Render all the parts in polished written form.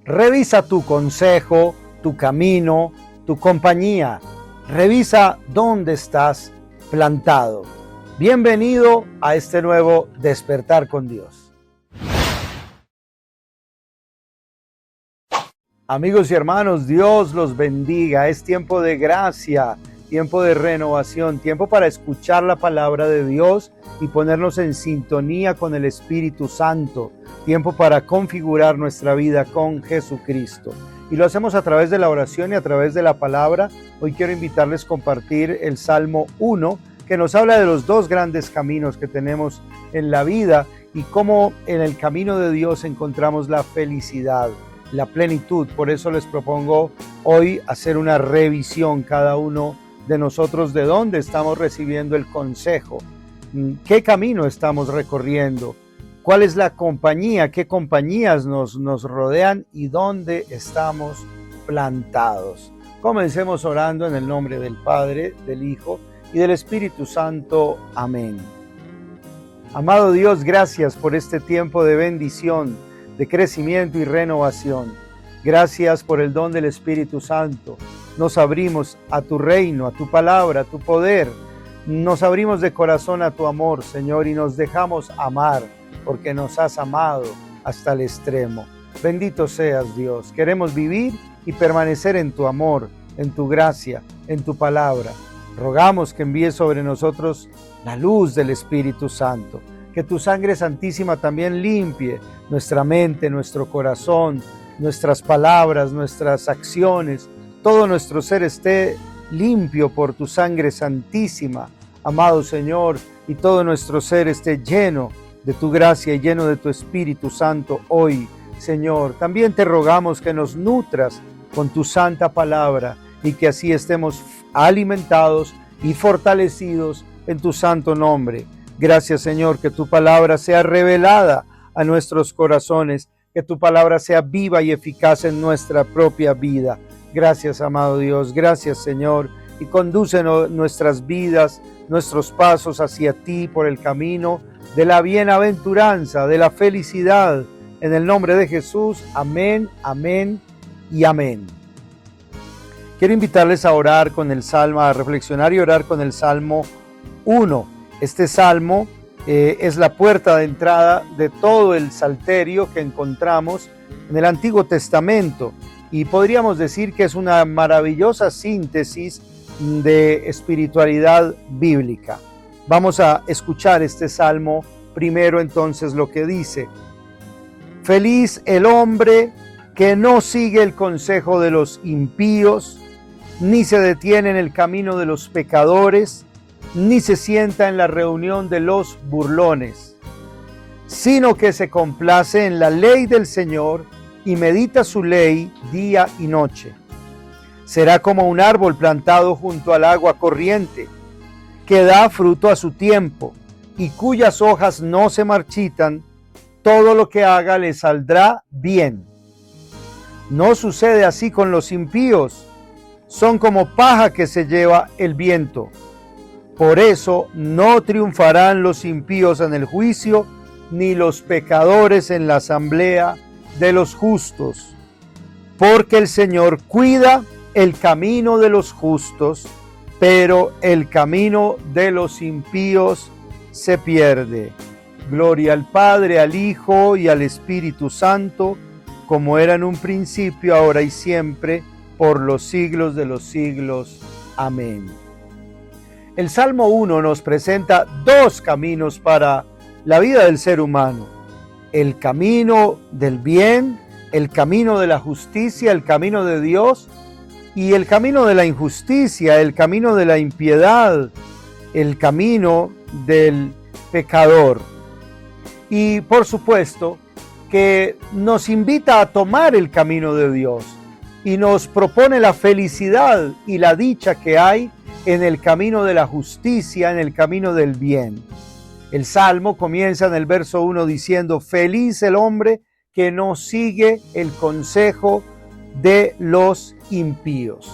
Revisa tu consejo, tu camino, tu compañía. Revisa dónde estás plantado. Bienvenido a este nuevo Despertar con Dios. Amigos y hermanos, Dios los bendiga. Es tiempo de gracia, tiempo de renovación, tiempo para escuchar la palabra de Dios y ponernos en sintonía con el Espíritu Santo. Tiempo para configurar nuestra vida con Jesucristo. Y lo hacemos a través de la oración y a través de la palabra. Hoy quiero invitarles a compartir el Salmo 1, que nos habla de los dos grandes caminos que tenemos en la vida y cómo en el camino de Dios encontramos la felicidad, la plenitud. Por eso les propongo hoy hacer una revisión cada uno de nosotros de dónde estamos recibiendo el consejo, qué camino estamos recorriendo, cuál es la compañía, qué compañías nos rodean y dónde estamos plantados. Comencemos orando en el nombre del Padre, del Hijo y del Espíritu Santo. Amén. Amado Dios, gracias por este tiempo de bendición, de crecimiento y renovación. Gracias por el don del Espíritu Santo. Nos abrimos a tu reino, a tu palabra, a tu poder. Nos abrimos de corazón a tu amor, Señor, y nos dejamos amar, porque nos has amado hasta el extremo. Bendito seas, Dios. Queremos vivir y permanecer en tu amor, en tu gracia, en tu palabra. Rogamos que envíes sobre nosotros la luz del Espíritu Santo. Que tu sangre santísima también limpie nuestra mente, nuestro corazón, nuestras palabras, nuestras acciones. Todo nuestro ser esté limpio por tu sangre santísima, amado Señor, y todo nuestro ser esté lleno de tu gracia y lleno de tu Espíritu Santo hoy, Señor. También te rogamos que nos nutras con tu santa palabra y que así estemos alimentados y fortalecidos en tu santo nombre. Gracias, Señor, que tu palabra sea revelada a nuestros corazones, que tu palabra sea viva y eficaz en nuestra propia vida. Gracias, amado Dios, gracias, Señor, y condúcenos nuestras vidas, nuestros pasos hacia ti por el camino de la bienaventuranza, de la felicidad. En el nombre de Jesús, amén, amén y amén. Quiero invitarles a orar con el Salmo, a reflexionar y orar con el Salmo 1. Este Salmo es la puerta de entrada de todo el salterio que encontramos en el Antiguo Testamento y podríamos decir que es una maravillosa síntesis de espiritualidad bíblica. Vamos a escuchar este Salmo primero entonces lo que dice: Feliz el hombre que no sigue el consejo de los impíos, ni se detiene en el camino de los pecadores, ni se sienta en la reunión de los burlones, sino que se complace en la ley del Señor y medita su ley día y noche. Será como un árbol plantado junto al agua corriente, que da fruto a su tiempo y cuyas hojas no se marchitan. Todo lo que haga le saldrá bien. No sucede así con los impíos. Son como paja que se lleva el viento. Por eso no triunfarán los impíos en el juicio, ni los pecadores en la asamblea de los justos. Porque el Señor cuida el camino de los justos, pero el camino de los impíos se pierde. Gloria al Padre, al Hijo y al Espíritu Santo, como era en un principio, ahora y siempre, por los siglos de los siglos. Amén. El Salmo 1 nos presenta dos caminos para la vida del ser humano: el camino del bien, el camino de la justicia, el camino de Dios, y el camino de la injusticia, el camino de la impiedad, el camino del pecador. Y por supuesto que nos invita a tomar el camino de Dios y nos propone la felicidad y la dicha que hay en el camino de la justicia, en el camino del bien. El Salmo comienza en el verso 1 diciendo: feliz el hombre que no sigue el consejo de los impíos.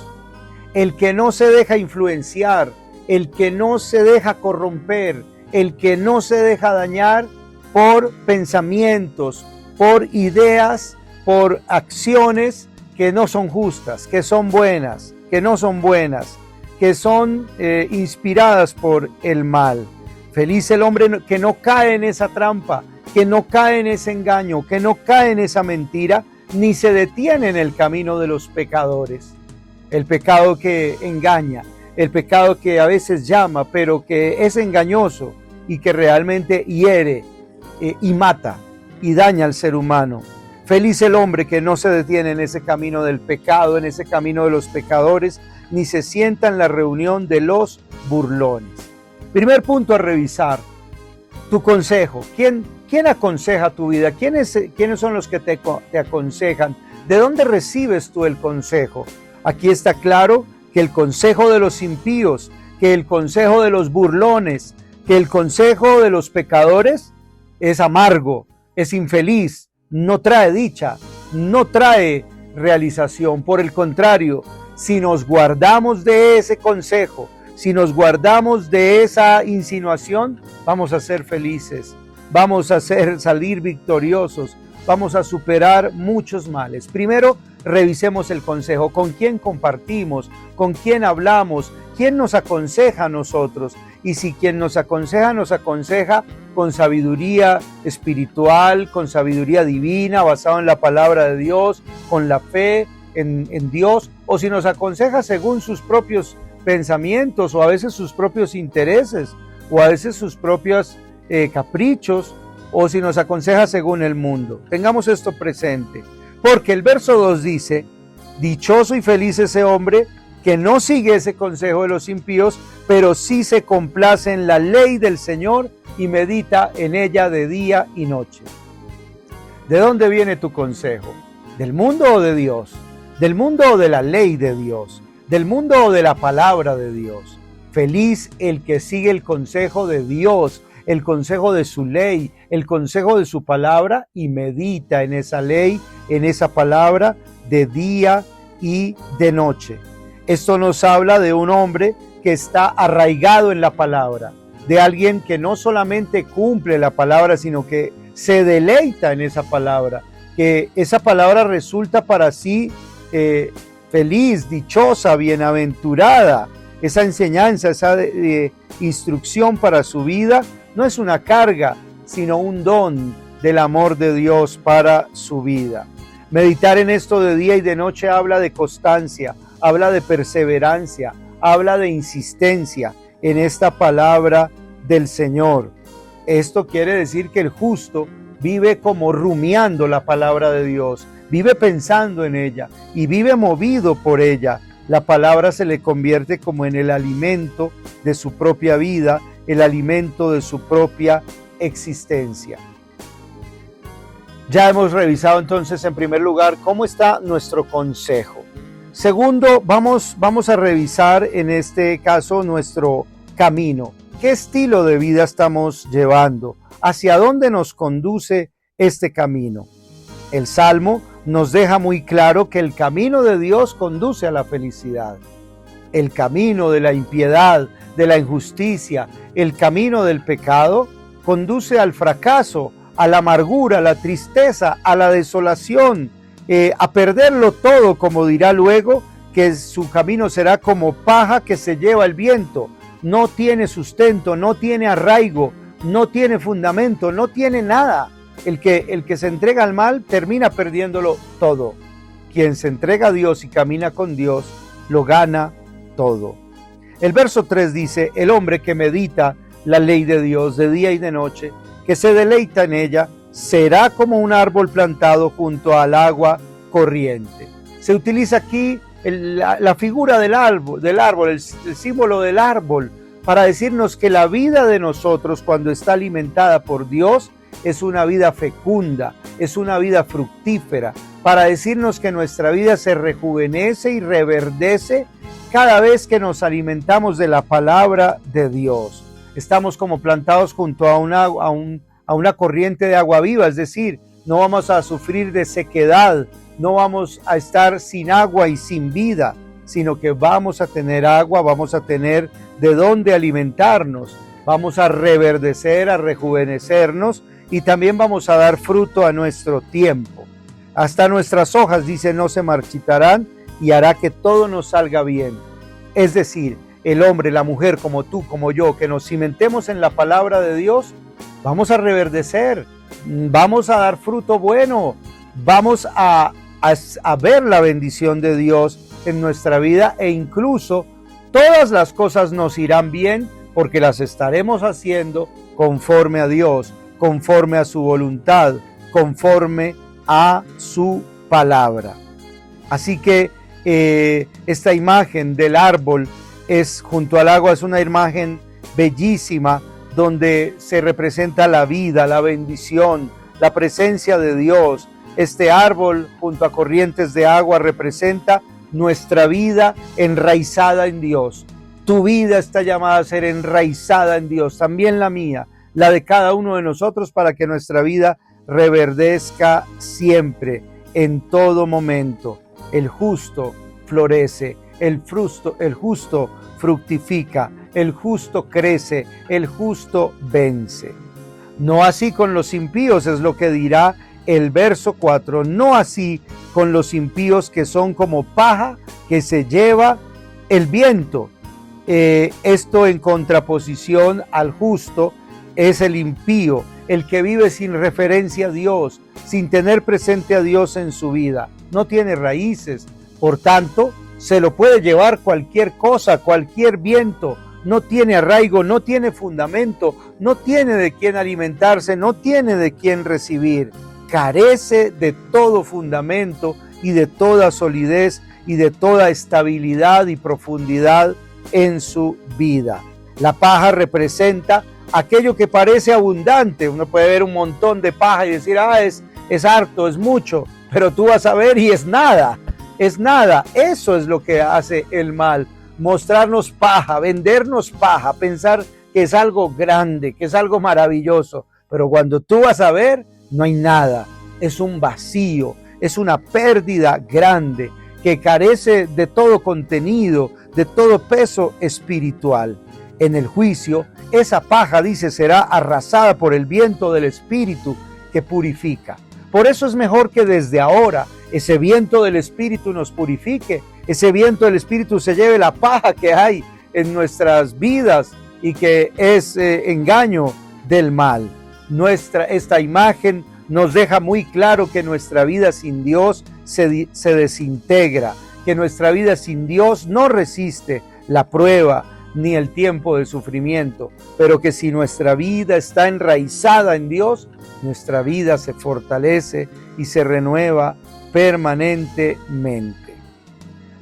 El que no se deja influenciar, el que no se deja corromper, el que no se deja dañar por pensamientos, por ideas por acciones que no son justas, que son buenas, que no son buenas, que son inspiradas por el mal. Feliz el hombre que no cae en esa trampa, que no cae en ese engaño, que no cae en esa mentira, ni se detiene en el camino de los pecadores. El pecado que engaña, el pecado que a veces llama, pero que es engañoso y que realmente hiere y mata y daña al ser humano. Feliz el hombre que no se detiene en ese camino del pecado, en ese camino de los pecadores, ni se sienta en la reunión de los burlones. Primer punto a revisar, tu consejo. ¿Quién aconseja tu vida? ¿Quiénes son los que te aconsejan? ¿De dónde recibes tú el consejo? Aquí está claro que el consejo de los impíos, que el consejo de los burlones, que el consejo de los pecadores es amargo, es infeliz, no trae dicha, no trae realización. Por el contrario, si nos guardamos de ese consejo, si nos guardamos de esa insinuación, vamos a ser felices, vamos a salir victoriosos, vamos a superar muchos males. Primero, revisemos el consejo, con quién compartimos, con quién hablamos, quién nos aconseja a nosotros. Y si quien nos aconseja con sabiduría espiritual, con sabiduría divina, basado en la palabra de Dios, con la fe en Dios, o si nos aconseja según sus propios pensamientos, o a veces sus propios intereses, o a veces sus propios caprichos, o si nos aconseja según el mundo. Tengamos esto presente, porque el verso 2 dice: dichoso y feliz ese hombre que no sigue ese consejo de los impíos, pero sí se complace en la ley del Señor y medita en ella de día y noche. ¿De dónde viene tu consejo? ¿Del mundo o de Dios? ¿Del mundo o de la ley de Dios? ¿Del mundo o de la palabra de Dios? Feliz el que sigue el consejo de Dios, el consejo de su ley, el consejo de su palabra y medita en esa ley, en esa palabra de día y de noche. Esto nos habla de un hombre que está arraigado en la palabra, de alguien que no solamente cumple la palabra, sino que se deleita en esa palabra, que esa palabra resulta para sí feliz, dichosa, bienaventurada. Esa enseñanza, esa instrucción para su vida no es una carga, sino un don del amor de Dios para su vida. Meditar en esto de día y de noche habla de constancia, habla de perseverancia, habla de insistencia en esta palabra del Señor. Esto quiere decir que el justo vive como rumiando la palabra de Dios, vive pensando en ella y vive movido por ella. La palabra se le convierte como en el alimento de su propia vida, el alimento de su propia existencia. Ya hemos revisado entonces en primer lugar cómo está nuestro consejo. Segundo, vamos a revisar en este caso nuestro camino. ¿Qué estilo de vida estamos llevando? ¿Hacia dónde nos conduce este camino? El Salmo nos deja muy claro que el camino de Dios conduce a la felicidad. El camino de la impiedad, de la injusticia, el camino del pecado conduce al fracaso, a la amargura, a la tristeza, a la desolación, a perderlo todo, como dirá luego, que su camino será como paja que se lleva el viento. No tiene sustento, no tiene arraigo, no tiene fundamento, no tiene nada. El que se entrega al mal termina perdiéndolo todo. Quien se entrega a Dios y camina con Dios, lo gana todo. El verso 3 dice: el hombre que medita la ley de Dios de día y de noche, que se deleita en ella, será como un árbol plantado junto al agua corriente. Se utiliza aquí la figura del árbol, el símbolo del árbol, para decirnos que la vida de nosotros, cuando está alimentada por Dios, es una vida fecunda, es una vida fructífera, para decirnos que nuestra vida se rejuvenece y reverdece cada vez que nos alimentamos de la palabra de Dios. Estamos como plantados junto a una corriente de agua viva, es decir, no vamos a sufrir de sequedad, no vamos a estar sin agua y sin vida, sino que vamos a tener agua, vamos a tener de dónde alimentarnos, vamos a reverdecer, a rejuvenecernos y también vamos a dar fruto a nuestro tiempo. Hasta nuestras hojas, dice, no se marchitarán y hará que todo nos salga bien. Es decir, el hombre, la mujer, como tú, como yo, que nos cimentemos en la palabra de Dios, vamos a reverdecer, vamos a dar fruto bueno, vamos a ver la bendición de Dios en nuestra vida e incluso todas las cosas nos irán bien porque las estaremos haciendo conforme a Dios, conforme a su voluntad, conforme a su palabra. Así que esta imagen del árbol junto al agua es una imagen bellísima donde se representa la vida, la bendición, la presencia de Dios. Este árbol junto a corrientes de agua representa nuestra vida enraizada en Dios. Tu vida está llamada a ser enraizada en Dios, también la mía, la de cada uno de nosotros, para que nuestra vida reverdezca siempre, en todo momento. El justo florece, el justo fructifica, el justo crece, el justo vence. No así con los impíos, es lo que dirá el verso 4, no así con los impíos, que son como paja que se lleva el viento. Esto en contraposición al justo es el impío, el que vive sin referencia a Dios, sin tener presente a Dios en su vida. No tiene raíces, por tanto, se lo puede llevar cualquier cosa, cualquier viento. No tiene arraigo, no tiene fundamento, no tiene de quién alimentarse, no tiene de quién recibir. Carece de todo fundamento y de toda solidez y de toda estabilidad y profundidad en su vida. La paja representa aquello que parece abundante. Uno puede ver un montón de paja y decir, es harto, es mucho, pero tú vas a ver y es nada, es nada. Eso es lo que hace el mal, mostrarnos paja, vendernos paja, pensar que es algo grande, que es algo maravilloso, pero cuando tú vas a ver, no hay nada, es un vacío, es una pérdida grande que carece de todo contenido, de todo peso espiritual. En el juicio, esa paja, dice, será arrasada por el viento del Espíritu que purifica. Por eso es mejor que desde ahora ese viento del Espíritu nos purifique, ese viento del Espíritu se lleve la paja que hay en nuestras vidas y que es engaño del mal. Esta imagen nos deja muy claro que nuestra vida sin Dios se desintegra, que nuestra vida sin Dios no resiste la prueba ni el tiempo de sufrimiento, pero que si nuestra vida está enraizada en Dios, nuestra vida se fortalece y se renueva permanentemente.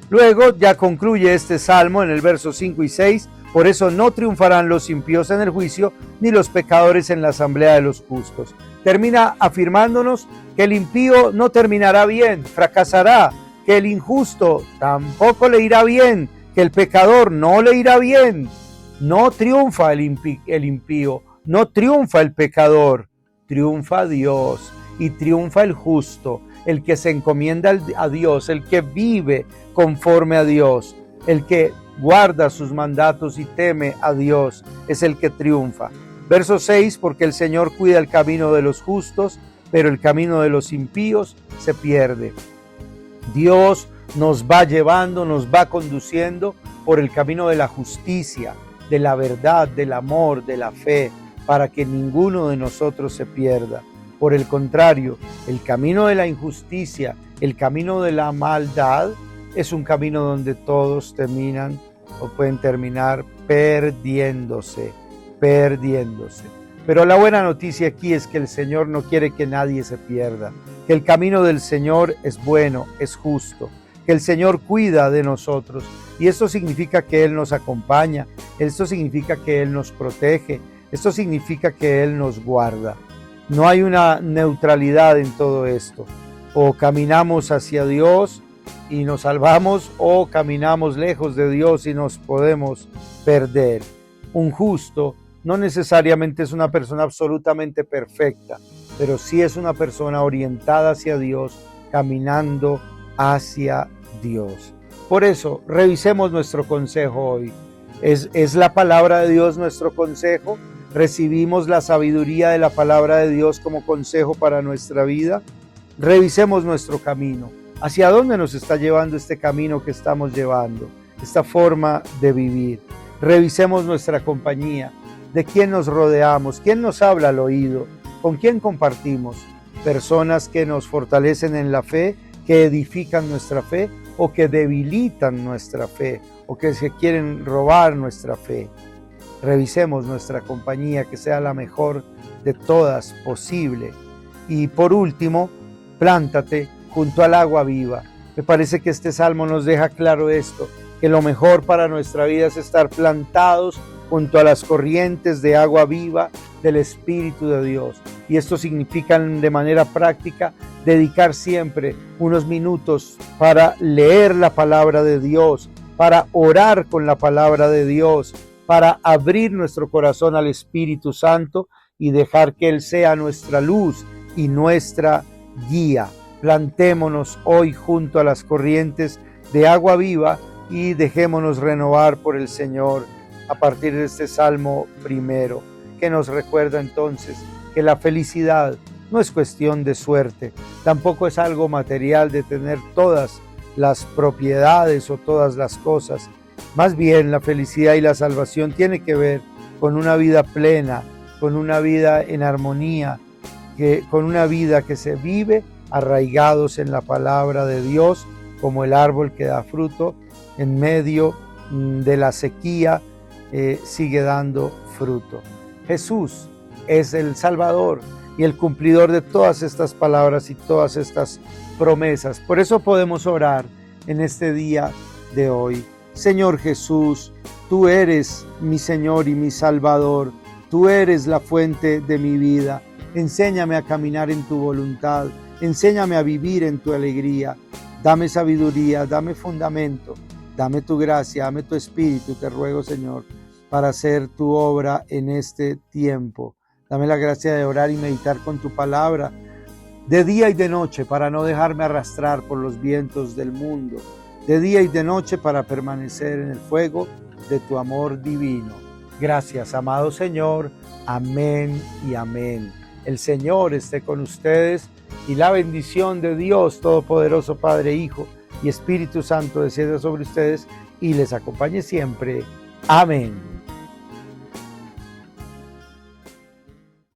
Luego ya concluye este salmo en el verso 5 y 6, por eso no triunfarán los impíos en el juicio, ni los pecadores en la asamblea de los justos. Termina afirmándonos que el impío no terminará bien, fracasará, que el injusto tampoco le irá bien, que el pecador no le irá bien. No triunfa el impío, no triunfa el pecador, triunfa Dios y triunfa el justo, el que se encomienda a Dios, el que vive conforme a Dios, el que guarda sus mandatos y teme a Dios, es el que triunfa. Verso 6, porque el Señor cuida el camino de los justos, pero el camino de los impíos se pierde. Dios nos va llevando, nos va conduciendo por el camino de la justicia, de la verdad, del amor, de la fe, para que ninguno de nosotros se pierda. Por el contrario, el camino de la injusticia, el camino de la maldad, es un camino donde todos terminan o pueden terminar perdiéndose. Pero la buena noticia aquí es que el Señor no quiere que nadie se pierda, que el camino del Señor es bueno, es justo, que el Señor cuida de nosotros, y esto significa que Él nos acompaña, esto significa que Él nos protege, esto significa que Él nos guarda. No hay una neutralidad en todo esto. O caminamos hacia Dios y nos salvamos, o caminamos lejos de Dios y nos podemos perder. Un justo no necesariamente es una persona absolutamente perfecta, pero sí es una persona orientada hacia Dios, caminando hacia Dios. Por eso, revisemos nuestro consejo hoy. ¿Es la palabra de Dios nuestro consejo? ¿Recibimos la sabiduría de la palabra de Dios como consejo para nuestra vida? Revisemos nuestro camino. ¿Hacia dónde nos está llevando este camino que estamos llevando? Esta forma de vivir. Revisemos nuestra compañía. ¿De quién nos rodeamos? ¿Quién nos habla al oído? ¿Con quién compartimos? Personas que nos fortalecen en la fe, que edifican nuestra fe o que debilitan nuestra fe o que se quieren robar nuestra fe. Revisemos nuestra compañía, que sea la mejor de todas posible. Y por último, plántate junto al agua viva. Me parece que este salmo nos deja claro esto, que lo mejor para nuestra vida es estar plantados junto a las corrientes de agua viva del Espíritu de Dios. Y esto significa de manera práctica dedicar siempre unos minutos para leer la palabra de Dios, para orar con la palabra de Dios, para abrir nuestro corazón al Espíritu Santo y dejar que Él sea nuestra luz y nuestra guía. Plantémonos hoy junto a las corrientes de agua viva y dejémonos renovar por el Señor a partir de este Salmo primero, que nos recuerda entonces que la felicidad no es cuestión de suerte, tampoco es algo material de tener todas las propiedades o todas las cosas. Más bien la felicidad y la salvación tiene que ver con una vida plena, con una vida en armonía, con una vida que se vive arraigados en la palabra de Dios, como el árbol que da fruto en medio de la sequía, sigue dando fruto. Jesús es el Salvador y el cumplidor de todas estas palabras y todas estas promesas. Por eso podemos orar en este día de hoy. Señor Jesús, tú eres mi Señor y mi Salvador. Tú eres la fuente de mi vida. Enséñame a caminar en tu voluntad. Enséñame a vivir en tu alegría. Dame sabiduría, dame fundamento, dame tu gracia, dame tu espíritu, te ruego, Señor, para hacer tu obra en este tiempo. Dame la gracia de orar y meditar con tu palabra de día y de noche para no dejarme arrastrar por los vientos del mundo. De día y de noche para permanecer en el fuego de tu amor divino. Gracias, amado Señor. Amén y amén. El Señor esté con ustedes y la bendición de Dios Todopoderoso, Padre, Hijo y Espíritu Santo descienda sobre ustedes y les acompañe siempre. Amén.